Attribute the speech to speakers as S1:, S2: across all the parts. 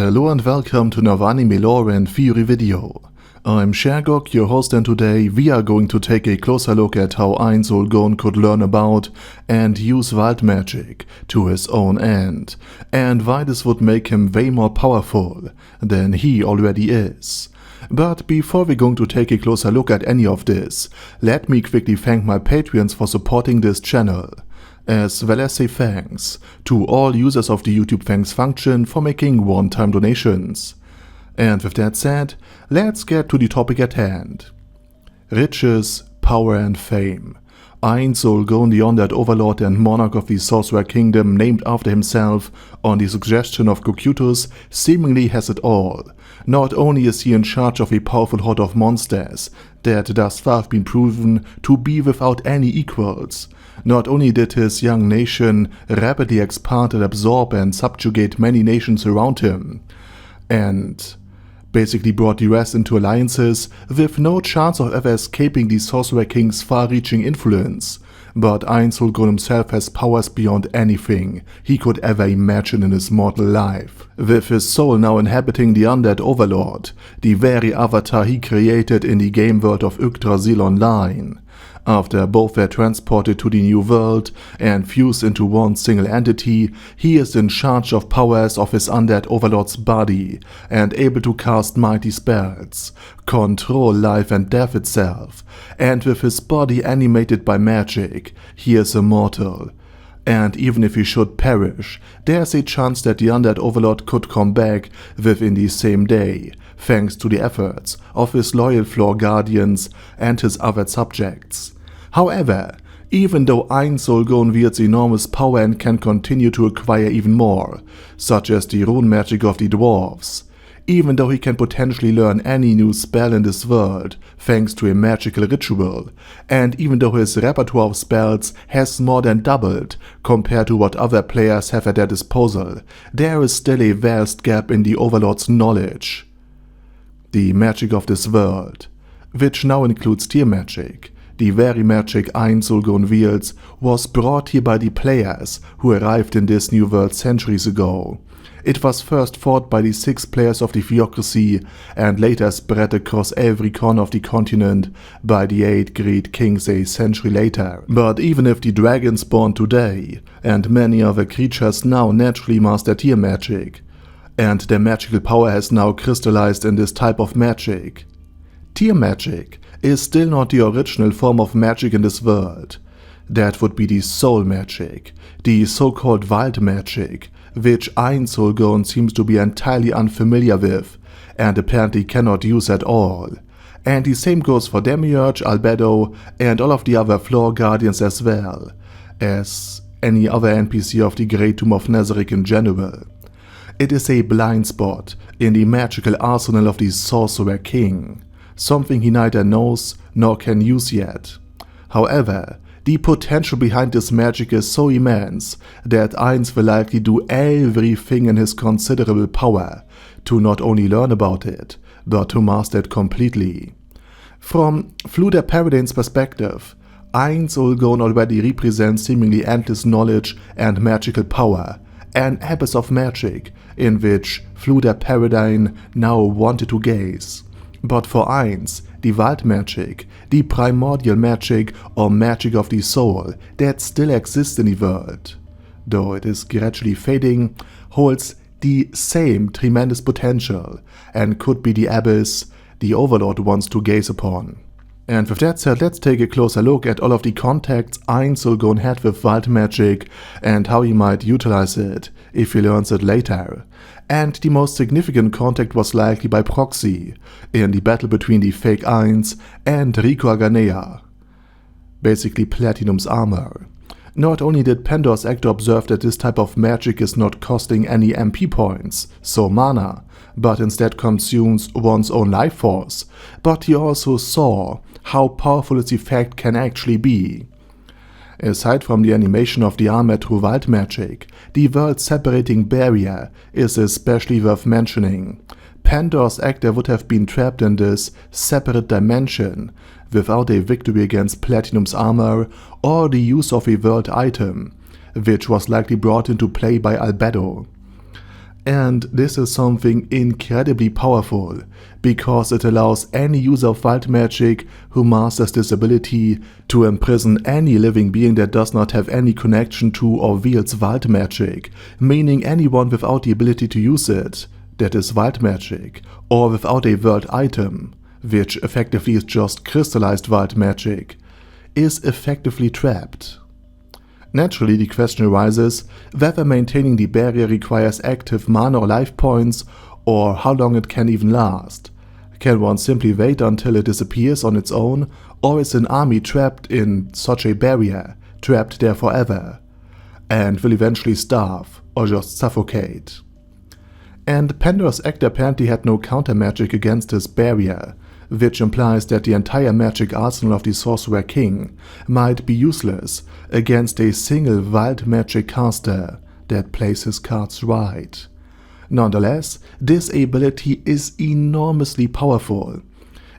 S1: Hello and welcome to another anime lore and theory video. I'm Shergok, your host, and today we are going to take a closer look at how Ainz Ooal Gown could learn about and use wild magic to his own end, and why this would make him way more powerful than he already is. But before we're going to take a closer look at any of this, let me quickly thank my Patreons for supporting this channel, as well as say thanks to all users of the YouTube thanks function for making one-time donations. And with that said, let's get to the topic at hand. Riches, power and fame. Ainz Ooal Gown, the undead overlord and monarch of the Sorcerer Kingdom named after himself on the suggestion of Cocytus, seemingly has it all. Not only is he in charge of a powerful horde of monsters that thus far have been proven to be without any equals, not only did his young nation rapidly expand and absorb and subjugate many nations around him, and basically brought the rest into alliances with no chance of ever escaping the Sorcerer King's far-reaching influence, but Ainz Ooal Gown himself has powers beyond anything he could ever imagine in his mortal life, with his soul now inhabiting the undead Overlord, the very avatar he created in the game world of Yggdrasil Online. After both were transported to the new world and fused into one single entity, he is in charge of powers of his undead overlord's body and able to cast mighty spells, control life and death itself, and with his body animated by magic, he is immortal. And even if he should perish, there's a chance that the undead overlord could come back within the same day, thanks to the efforts of his loyal floor guardians and his other subjects. However, even though Ainz Ooal Gown wields enormous power and can continue to acquire even more, such as the rune magic of the dwarves, even though he can potentially learn any new spell in this world thanks to a magical ritual, and even though his repertoire of spells has more than doubled compared to what other players have at their disposal, there is still a vast gap in the Overlord's knowledge. The magic of this world, which now includes tier magic, the very magic Ainz Ooal Gown wields, was brought here by the players who arrived in this new world centuries ago. It was first fought by the 6 players of the Theocracy and later spread across every corner of the continent by the 8 great kings a century later. But even if the dragons born today and many other creatures now naturally master tier magic, and their magical power has now crystallized in this type of magic, tier magic is still not the original form of magic in this world. That would be the soul magic, the so-called wild magic, which Ainz Ooal Gown seems to be entirely unfamiliar with and apparently cannot use at all. And the same goes for Demiurge, Albedo and all of the other floor guardians as well as any other NPC of the Great Tomb of Nazarick in general. It is a blind spot in the magical arsenal of the Sorcerer King, something he neither knows nor can use yet. However, the potential behind this magic is so immense that Ainz will likely do everything in his considerable power to not only learn about it, but to master it completely. From Fluder Paradane's perspective, Ainz Ooal Gown already represents seemingly endless knowledge and magical power, an abyss of magic in which Fluder Paradane now wanted to gaze. But for Ainz, the wild magic, the primordial magic or magic of the soul that still exists in the world, though it is gradually fading, holds the same tremendous potential and could be the abyss the Overlord wants to gaze upon. And with that said, let's take a closer look at all of the contacts Ainz Ooal Gown had with wild magic and how he might utilize it if he learns it later. And the most significant contact was likely by proxy, in the battle between the fake Ainz and Rico Aganea, basically Platinum's armor. Not only did Pandor's actor observe that this type of magic is not costing any MP points, so mana, but instead consumes one's own life force, but he also saw how powerful its effect can actually be. Aside from the animation of the armor through wild magic, the world-separating barrier is especially worth mentioning. Pandor's actor would have been trapped in this separate dimension without a victory against Platinum's armor or the use of a world item, which was likely brought into play by Albedo. And this is something incredibly powerful, because it allows any user of wild magic who masters this ability to imprison any living being that does not have any connection to or wields wild magic, meaning anyone without the ability to use it, that is wild magic, or without a world item, which effectively is just crystallized wild magic, is effectively trapped. Naturally, the question arises whether maintaining the barrier requires active mana or life points, or how long it can even last. Can one simply wait until it disappears on its own, or is an army trapped in such a barrier, trapped there forever, and will eventually starve or just suffocate? And Pandora's Act apparently had no counter magic against this barrier, which implies that the entire magic arsenal of the Sorcerer King might be useless against a single wild magic caster that plays his cards right. Nonetheless, this ability is enormously powerful,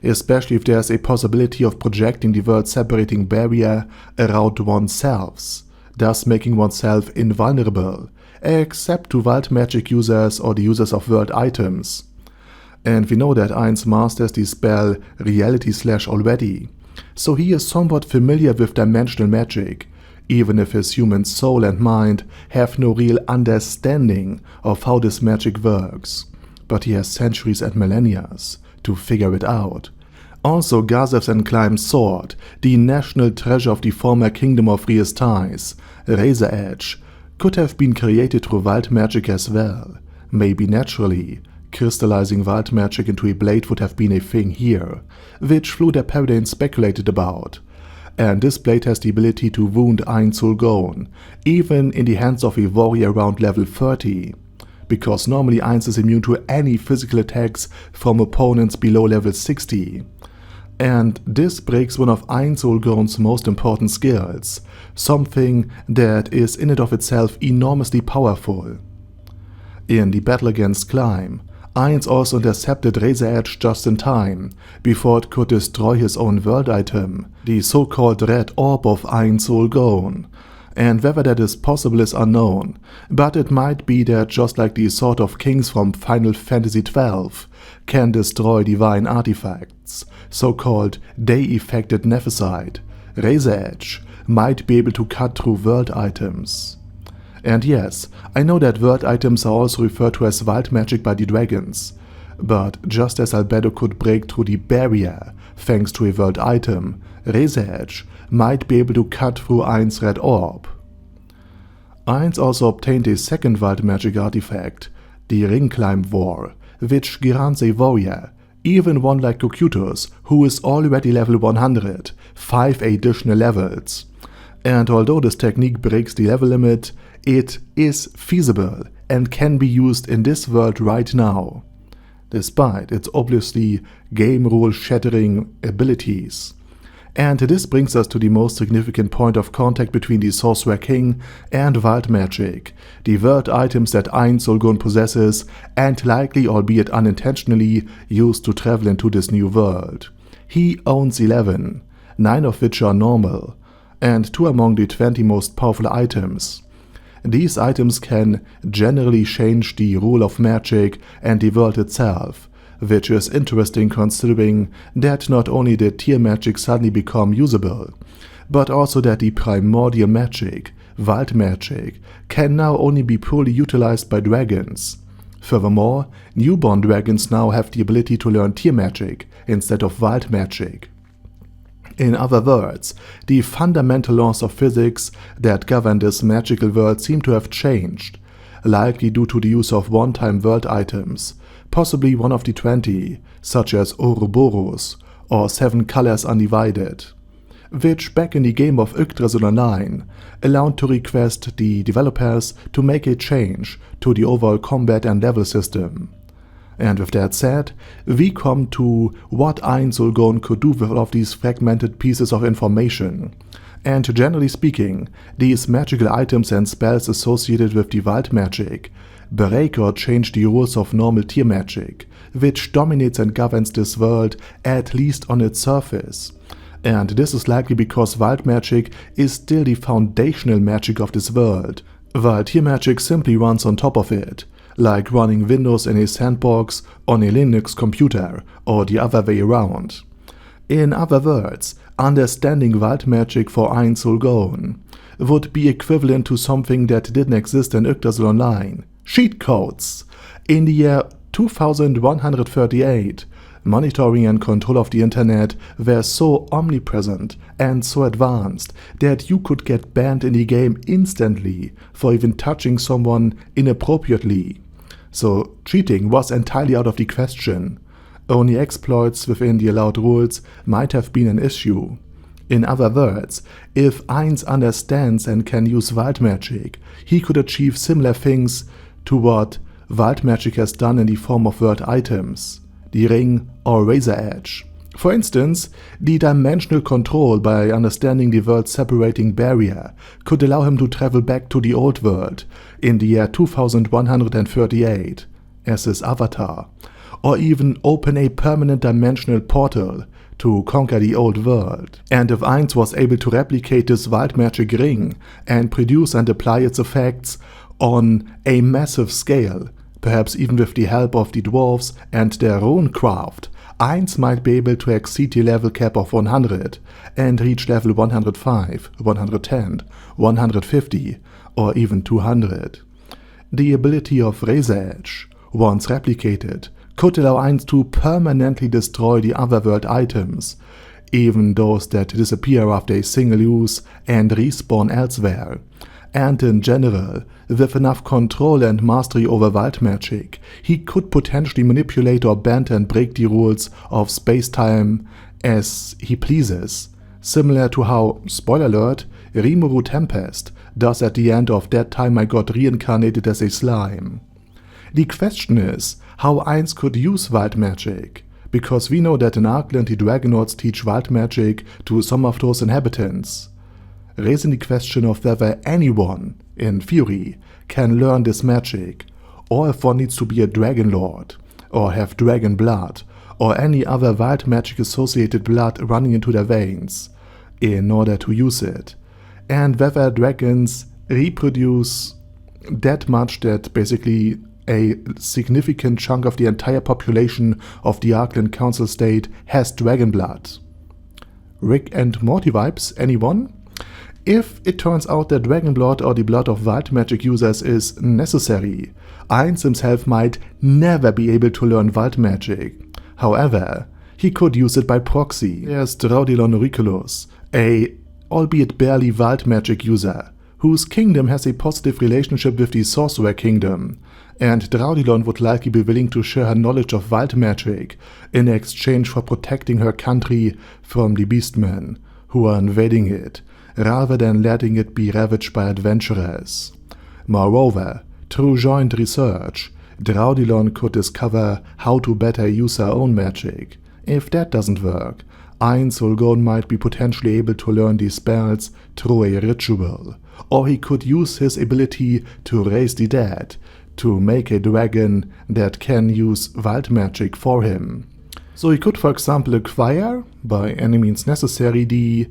S1: especially if there's a possibility of projecting the world-separating barrier around oneself, thus making oneself invulnerable, except to wild magic users or the users of world items. And we know that Ainz masters the spell Reality Slash already, so he is somewhat familiar with dimensional magic, even if his human soul and mind have no real understanding of how this magic works. But he has centuries and millennia to figure it out. Also, Gazev's enclimbed sword, the national treasure of the former kingdom of Riestais, Razor Edge, could have been created through wild magic as well, maybe naturally. Crystallizing wild magic into a blade would have been a thing here, which Fluder Paradine speculated about. And this blade has the ability to wound Ainz Ooal Gown, even in the hands of a warrior around level 30, because normally Ainz is immune to any physical attacks from opponents below level 60. And this breaks one of Ainz Ooal Gown's most important skills, something that is in and of itself enormously powerful. In the battle against Climb, Ainz also intercepted Razor Edge just in time, before it could destroy his own world item, the so-called Red Orb of Ainz Ooal Gown. And whether that is possible is unknown, but it might be that just like the Sword of Kings from Final Fantasy XII can destroy divine artifacts, so-called day-affected Nephesite, Razor Edge might be able to cut through world items. And yes, I know that world items are also referred to as wild magic by the dragons, but just as Albedo could break through the barrier thanks to a world item, Razor Edge might be able to cut through Ainz' Red Orb. Ainz also obtained a second wild magic artifact, the Ring Climb War, which grants a warrior, even one like Cocytus, who is already level 100, 5 additional levels. And although this technique breaks the level limit, it is feasible and can be used in this world right now, despite its obviously game rule shattering abilities. And this brings us to the most significant point of contact between the Sorcerer King and wild magic, the world items that Ainz Ooal Gown possesses and likely, albeit unintentionally, used to travel into this new world. He owns 11, 9 of which are normal, and 2 among the 20 most powerful items. These items can generally change the rule of magic and the world itself, which is interesting considering that not only did tier magic suddenly become usable, but also that the primordial magic, wild magic, can now only be poorly utilized by dragons. Furthermore, newborn dragons now have the ability to learn tier magic instead of wild magic. In other words, the fundamental laws of physics that govern this magical world seem to have changed, likely due to the use of one-time world items, possibly one of the 20, such as Ouroboros or 7 Colors Undivided, which back in the game of Yggdrasil 9 allowed to request the developers to make a change to the overall combat and level system. And with that said, we come to what Ainz Ooal Gown could do with all of these fragmented pieces of information. And generally speaking, these magical items and spells associated with the wild magic break or change the rules of normal tier magic, which dominates and governs this world, at least on its surface. And this is likely because wild magic is still the foundational magic of this world, while tier magic simply runs on top of it, like running Windows in a sandbox on a Linux computer or the other way around. In other words, understanding wild magic for Ainz Ooal Gown would be equivalent to something that didn't exist in Yggdrasil Online: cheat codes. In the year 2138, monitoring and control of the internet were so omnipresent and so advanced that you could get banned in the game instantly for even touching someone inappropriately. So cheating was entirely out of the question. Only exploits within the allowed rules might have been an issue. In other words, if Ainz understands and can use wild magic, he could achieve similar things to what wild magic has done in the form of world items, the ring or razor edge. For instance, the dimensional control by understanding the world's separating barrier could allow him to travel back to the old world in the year 2138 as his avatar, or even open a permanent dimensional portal to conquer the old world. And if Ainz was able to replicate this wild magic ring and produce and apply its effects on a massive scale, perhaps even with the help of the dwarves and their own craft, Ainz might be able to exceed the level cap of 100 and reach level 105, 110, 150 or even 200. The ability of Razor Edge, once replicated, could allow Ainz to permanently destroy the otherworld items, even those that disappear after a single use and respawn elsewhere. And in general, with enough control and mastery over wild magic, he could potentially manipulate or bend and break the rules of space-time as he pleases, similar to how, spoiler alert, Rimuru Tempest does at the end of That Time I Got Reincarnated as a Slime. The question is how Ainz could use wild magic, because we know that in Arkland the Dragonlords teach wild magic to some of those inhabitants, raising the question of whether anyone, in theory, can learn this magic, or if one needs to be a Dragonlord, or have dragon blood, or any other wild magic associated blood running into their veins, in order to use it, and whether dragons reproduce that much that basically a significant chunk of the entire population of the Arkland Council State has dragon blood. Rick and Morty vibes, anyone? If it turns out that dragon blood or the blood of wild magic users is necessary, Ainz himself might never be able to learn wild magic. However, he could use it by proxy. There's Draudilon Auriculus, a albeit barely wild magic user, whose kingdom has a positive relationship with the Sorcerer Kingdom, and Draudilon would likely be willing to share her knowledge of wild magic in exchange for protecting her country from the beastmen who are invading it, rather than letting it be ravaged by adventurers. Moreover, through joint research, Draudilon could discover how to better use her own magic. If that doesn't work, Ainz Ooal Gown might be potentially able to learn these spells through a ritual, or he could use his ability to raise the dead to make a dragon that can use wild magic for him. So he could, for example, acquire, by any means necessary, the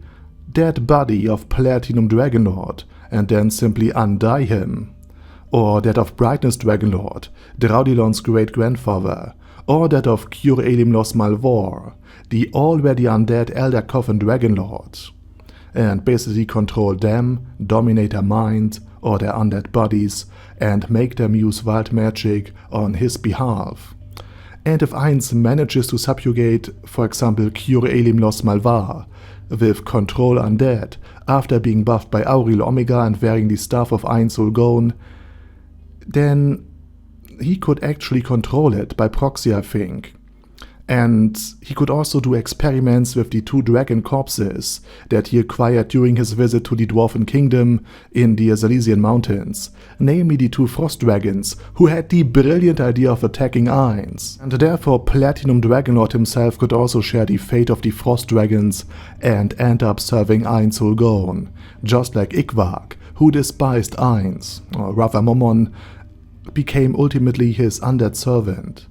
S1: dead body of Platinum Dragonlord and then simply undie him, or that of Brightness Dragonlord, Draudilon's great-grandfather, or that of Cure Elim Los Malvor, the already undead Elder Coffin Dragonlord, and basically control them, dominate their mind or their undead bodies, and make them use wild magic on his behalf. And if Ainz manages to subjugate, for example, Cure Elim Los Malvar, with Control Undead, after being buffed by Auril Omega and wearing the Staff of Ainz Ooal Gown, then he could actually control it by proxy, I think. And he could also do experiments with the 2 dragon corpses that he acquired during his visit to the Dwarven Kingdom in the Zalesian Mountains, namely the 2 frost dragons who had the brilliant idea of attacking Ainz. And therefore Platinum Dragonlord himself could also share the fate of the frost dragons and end up serving Ainz Ooal Gown, just like Igwag, who despised Ainz, or rather Momon, became ultimately his undead servant.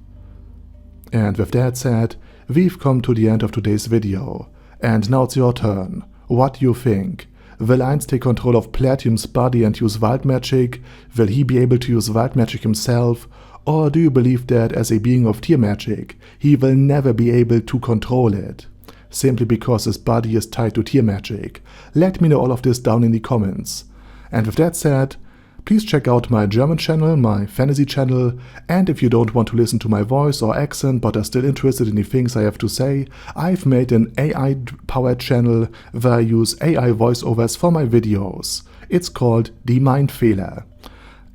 S1: And with that said, we've come to the end of today's video, and now it's your turn. What do you think? Will Ainz take control of Platinum's body and use wild magic? Will he be able to use wild magic himself? Or do you believe that as a being of tier magic, he will never be able to control it, simply because his body is tied to tier magic? Let me know all of this down in the comments. And with that said, please check out my German channel, my fantasy channel, and if you don't want to listen to my voice or accent but are still interested in the things I have to say, I've made an AI-powered channel where I use AI voiceovers for my videos. It's called Die Mindfehler.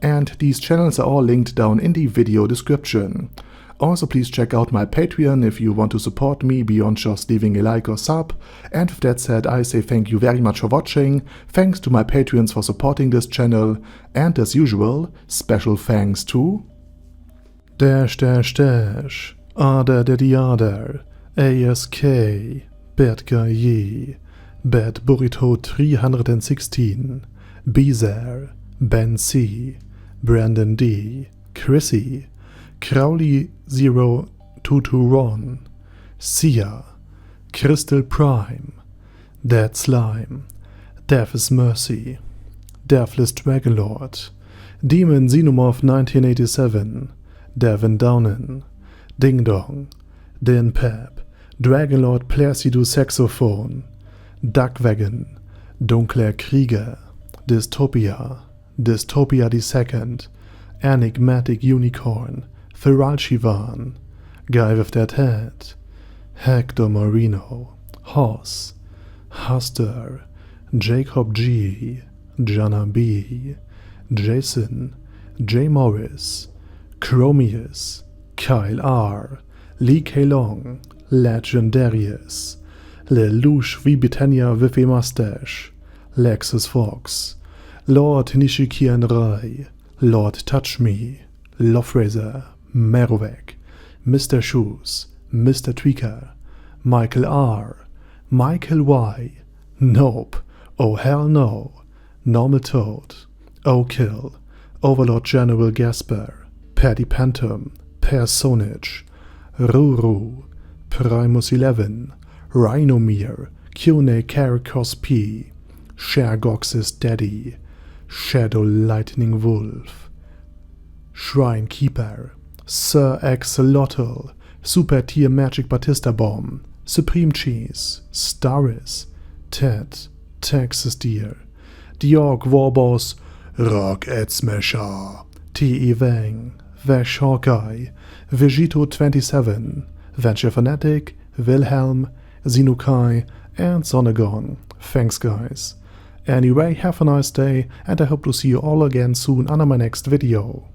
S1: And these channels are all linked down in the video description. Also, please check out my Patreon if you want to support me beyond just leaving a like or sub. And with that said, I say thank you very much for watching, thanks to my Patreons for supporting this channel, and as usual, special thanks to Ada Daddy Ada, ASK, Bad Guy Ye, Bad Burrito 316, Bezer, Ben C, Brandon D, Chrissy, Crowley 0221, Sia, Crystal Prime, Dead Slime, Death is Mercy, Deathless Dragonlord, Demon Xenomorph 1987, Devin Downen, Ding Dong, Dan Pep, Dragonlord Placido Saxophone, Duckwagon, Dunkler Krieger, Dystopia II, Enigmatic Unicorn, Feral Shivan, Guy with That Head, Hector Marino, Hoss, Huster, Jacob G, Jana B, Jason, J. Morris, Chromius, Kyle R, Lee K. Long, Legendarius, Lelouch V. Britannia with a Mustache, Lexus Fox, Lord Nishikian Rai, Lord Touch Me, Loverazer, Merovec, Mr. Shoes, Mr. Tweaker, Michael R, Michael Y, Nope, Oh Hell No, Normal Toad, O'Kill, Overlord General Gasper, Paddy Pantum, Personage, Ruru, Primus 11, Rhinomere, Kune Caracos P, Shergox's Daddy, Shadow Lightning Wolf, Shrine Keeper, Sir Axolotl, Super Tier Magic Batista Bomb, Supreme Cheese, Staris, Ted, Texas Deer, The Orc Warboss, Rock Ed Smasher, T.E. Wang, Vash Hawkeye, Vegito 27, Venture Fanatic, Wilhelm, Zinukai, and Sonagon. Thanks guys. Anyway, have a nice day, and I hope to see you all again soon on my next video.